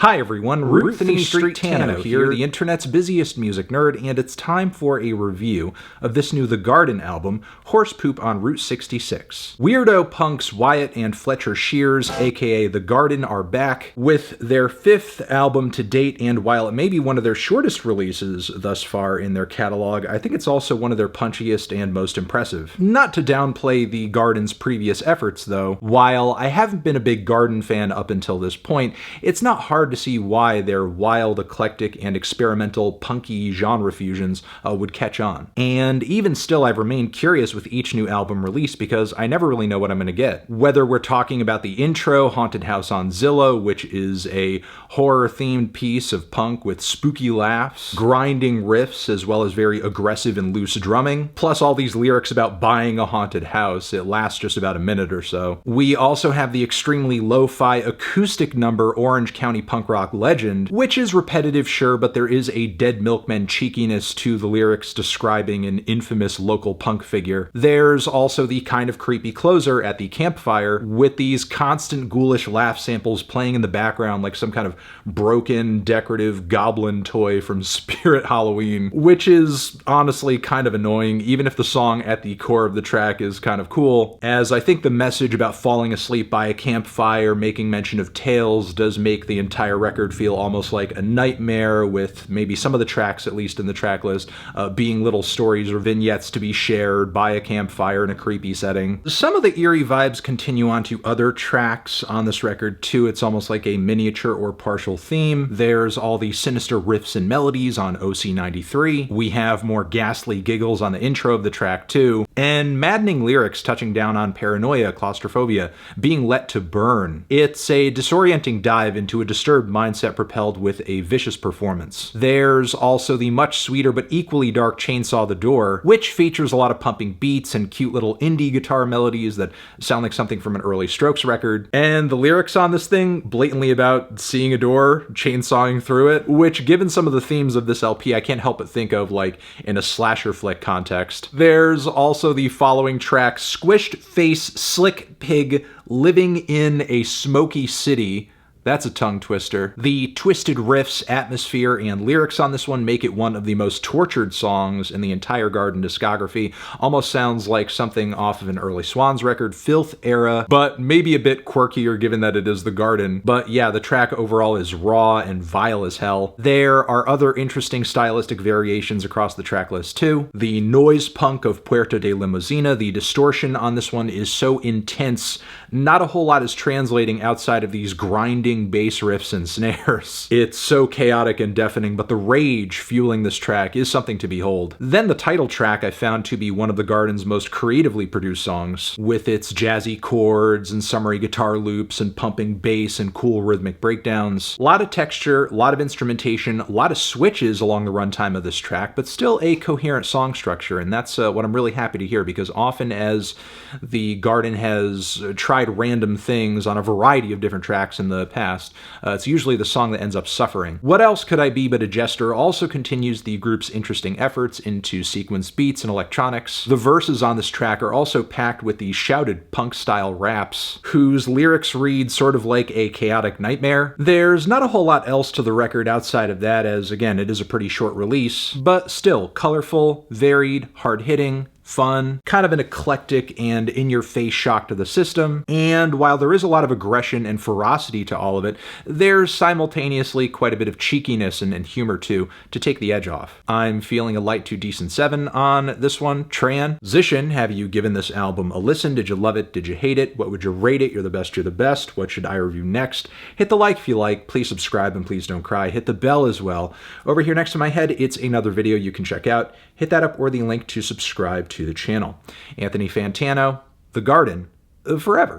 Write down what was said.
Hi everyone, Rutheny Street Tano here, the internet's busiest music nerd, and it's time for a review of this new The Garden album, Horse Poop on Route 66. Weirdo punks Wyatt and Fletcher Shears, aka The Garden, are back with their fifth album to date, and while it may be one of their shortest releases thus far in their catalog, I think it's also one of their punchiest and most impressive. Not to downplay The Garden's previous efforts though, while I haven't been a big Garden fan up until this point, it's not hard to see why their wild, eclectic, and experimental punky genre fusions would catch on. And even still, I've remained curious with each new album release because I never really know what I'm going to get. Whether we're talking about the intro, Haunted House on Zillow, which is a horror-themed piece of punk with spooky laughs, grinding riffs, as well as very aggressive and loose drumming, plus all these lyrics about buying a haunted house. It lasts just about a minute or so. We also have the extremely lo-fi acoustic number Orange County Punk Rock Legend, which is repetitive, sure, but there is a Dead Milkmen cheekiness to the lyrics describing an infamous local punk figure. There's also the kind of creepy closer at the campfire, with these constant ghoulish laugh samples playing in the background like some kind of broken, decorative goblin toy from Spirit Halloween, which is honestly kind of annoying, even if the song at the core of the track is kind of cool, as I think the message about falling asleep by a campfire, making mention of tales, does make the entire record feel almost like a nightmare, with maybe some of the tracks, at least in the track list, being little stories or vignettes to be shared by a campfire in a creepy setting. Some of the eerie vibes continue on to other tracks on this record too. It's almost like a miniature or partial theme. There's all the sinister riffs and melodies on OC93. We have more ghastly giggles on the intro of the track too, and maddening lyrics touching down on paranoia, claustrophobia, being let to burn. It's a disorienting dive into a disturbed mindset propelled with a vicious performance. There's also the much sweeter but equally dark Chainsaw the Door, which features a lot of pumping beats and cute little indie guitar melodies that sound like something from an early Strokes record. And the lyrics on this thing, blatantly about seeing a door, chainsawing through it, which, given some of the themes of this LP, I can't help but think of like in a slasher flick context. There's also the following track, Squished Face Slick Pig Living in a Smoky City. That's a tongue twister. The twisted riffs, atmosphere, and lyrics on this one make it one of the most tortured songs in the entire Garden discography. Almost sounds like something off of an early Swans record, Filth era, but maybe a bit quirkier given that it is the Garden. But yeah, the track overall is raw and vile as hell. There are other interesting stylistic variations across the track list too. The noise punk of Puerta de Limosina, the distortion on this one is so intense, not a whole lot is translating outside of these grinding bass riffs and snares. It's so chaotic and deafening, but the rage fueling this track is something to behold. Then the title track I found to be one of the Garden's most creatively produced songs, with its jazzy chords and summery guitar loops and pumping bass and cool rhythmic breakdowns. A lot of texture, a lot of instrumentation, a lot of switches along the runtime of this track, but still a coherent song structure, and that's what I'm really happy to hear, because often as the Garden has tried random things on a variety of different tracks in the past, it's usually the song that ends up suffering. What Else Could I Be But a Jester also continues the group's interesting efforts into sequence beats and electronics. The verses on this track are also packed with these shouted punk-style raps, whose lyrics read sort of like a chaotic nightmare. There's not a whole lot else to the record outside of that, as again, it is a pretty short release, but still colorful, varied, hard-hitting, fun, kind of an eclectic and in-your-face shock to the system, and while there is a lot of aggression and ferocity to all of it, there's simultaneously quite a bit of cheekiness and humor too, to take the edge off. I'm feeling a light to decent 7 on this one. Transition, have you given this album a listen? Did you love it? Did you hate it? What would you rate it? You're the best, you're the best. What should I review next? Hit the like if you like, please subscribe, and please don't cry. Hit the bell as well. Over here next to my head, it's another video you can check out. Hit that up or the link to subscribe to the channel. Anthony Fantano, The Garden, forever.